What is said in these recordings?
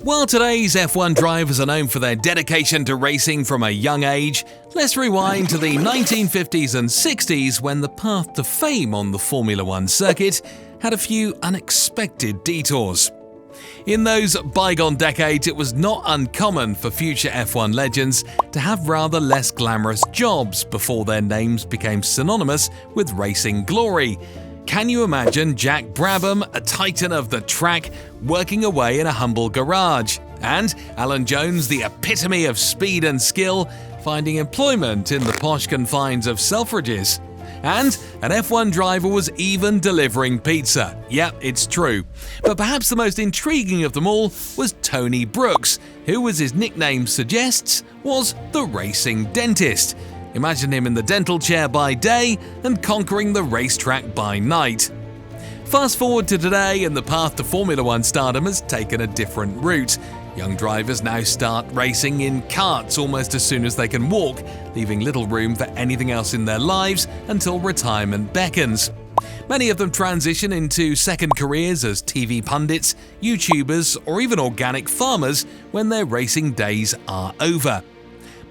While today's F1 drivers are known for their dedication to racing from a young age, let's rewind to the 1950s and 60s when the path to fame on the Formula One circuit had a few unexpected detours. In those bygone decades, it was not uncommon for future F1 legends to have rather less glamorous jobs before their names became synonymous with racing glory. Can you imagine Jack Brabham, a titan of the track, working away in a humble garage? And Alan Jones, the epitome of speed and skill, finding employment in the posh confines of Selfridges? And an F1 driver was even delivering pizza. Yep, it's true. But perhaps the most intriguing of them all was Tony Brooks, who, as his nickname suggests, was the racing dentist. Imagine him in the dental chair by day and conquering the racetrack by night. Fast forward to today, and the path to Formula One stardom has taken a different route. Young drivers now start racing in karts almost as soon as they can walk, leaving little room for anything else in their lives until retirement beckons. Many of them transition into second careers as TV pundits, YouTubers, or even organic farmers when their racing days are over.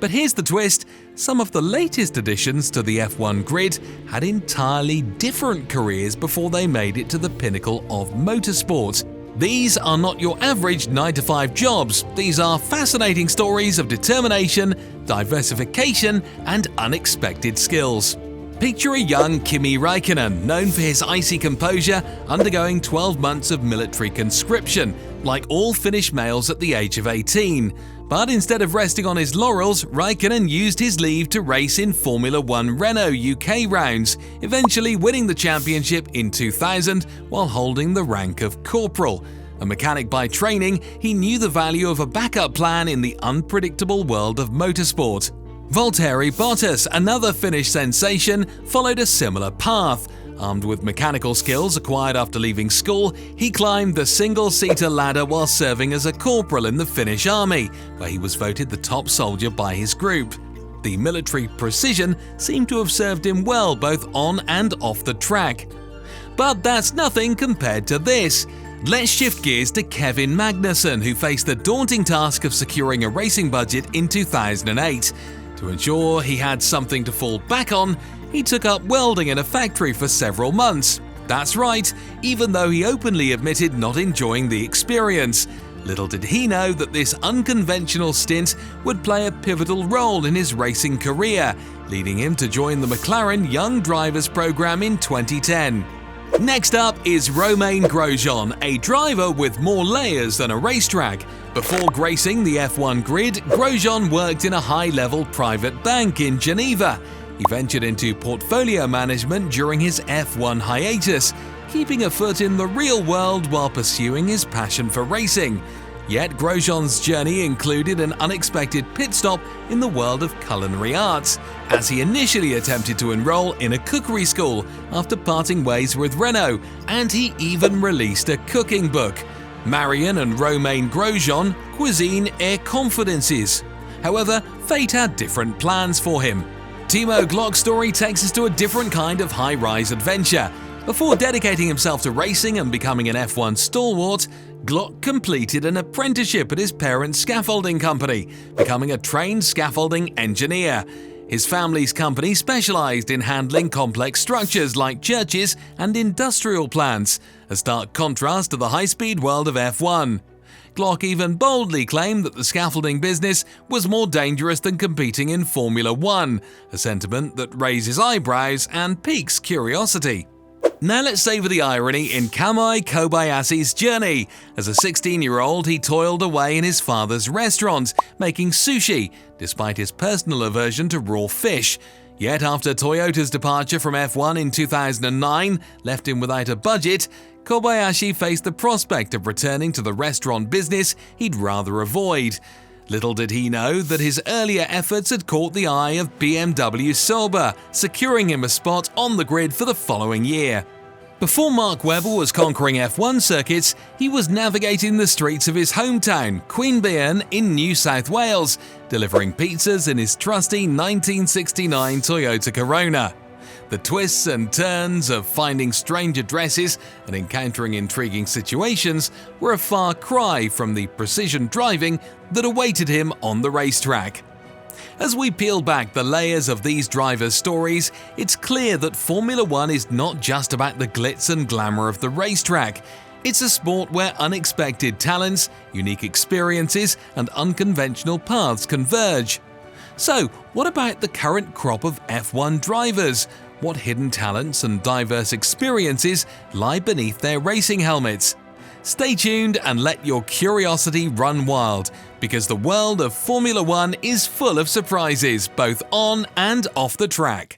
But here's the twist: some of the latest additions to the F1 grid had entirely different careers before they made it to the pinnacle of motorsport. These are not your average 9-to-5 jobs. These are fascinating stories of determination, diversification, and unexpected skills. Picture a young Kimi Raikkonen, known for his icy composure, undergoing 12 months of military conscription, like all Finnish males at the age of 18. But instead of resting on his laurels, Raikkonen used his leave to race in Formula One Renault UK rounds, eventually winning the championship in 2000 while holding the rank of corporal. A mechanic by training, he knew the value of a backup plan in the unpredictable world of motorsport. Valtteri Bottas, another Finnish sensation, followed a similar path. Armed with mechanical skills acquired after leaving school, he climbed the single-seater ladder while serving as a corporal in the Finnish army, where he was voted the top soldier by his group. The military precision seemed to have served him well both on and off the track. But that's nothing compared to this. Let's shift gears to Kevin Magnuson, who faced the daunting task of securing a racing budget in 2008. To ensure he had something to fall back on, he took up welding in a factory for several months. That's right, even though he openly admitted not enjoying the experience. Little did he know that this unconventional stint would play a pivotal role in his racing career, leading him to join the McLaren Young Drivers program in 2010. Next up is Romain Grosjean, a driver with more layers than a racetrack. Before gracing the F1 grid, Grosjean worked in a high-level private bank in Geneva. He ventured into portfolio management during his F1 hiatus, keeping a foot in the real world while pursuing his passion for racing. Yet Grosjean's journey included an unexpected pit stop in the world of culinary arts, as he initially attempted to enroll in a cookery school after parting ways with Renault, and he even released a cooking book, Marion and Romain Grosjean, Cuisine et Confidences. However, fate had different plans for him. Timo Glock's story takes us to a different kind of high-rise adventure. Before dedicating himself to racing and becoming an F1 stalwart, Glock completed an apprenticeship at his parents' scaffolding company, becoming a trained scaffolding engineer. His family's company specialized in handling complex structures like churches and industrial plants, a stark contrast to the high-speed world of F1. Glock even boldly claimed that the scaffolding business was more dangerous than competing in Formula One, a sentiment that raises eyebrows and piques curiosity. Now let's savor the irony in Kamui Kobayashi's journey. As a 16-year-old, he toiled away in his father's restaurant, making sushi, despite his personal aversion to raw fish. Yet after Toyota's departure from F1 in 2009 left him without a budget, Kobayashi faced the prospect of returning to the restaurant business he'd rather avoid. Little did he know that his earlier efforts had caught the eye of BMW Sauber, securing him a spot on the grid for the following year. Before Mark Webber was conquering F1 circuits, he was navigating the streets of his hometown, Queanbeyan in New South Wales, delivering pizzas in his trusty 1969 Toyota Corona. The twists and turns of finding strange addresses and encountering intriguing situations were a far cry from the precision driving that awaited him on the racetrack. As we peel back the layers of these drivers' stories, it's clear that Formula One is not just about the glitz and glamour of the racetrack. It's a sport where unexpected talents, unique experiences, and unconventional paths converge. So, what about the current crop of F1 drivers? What hidden talents and diverse experiences lie beneath their racing helmets? Stay tuned and let your curiosity run wild, because the world of Formula One is full of surprises, both on and off the track.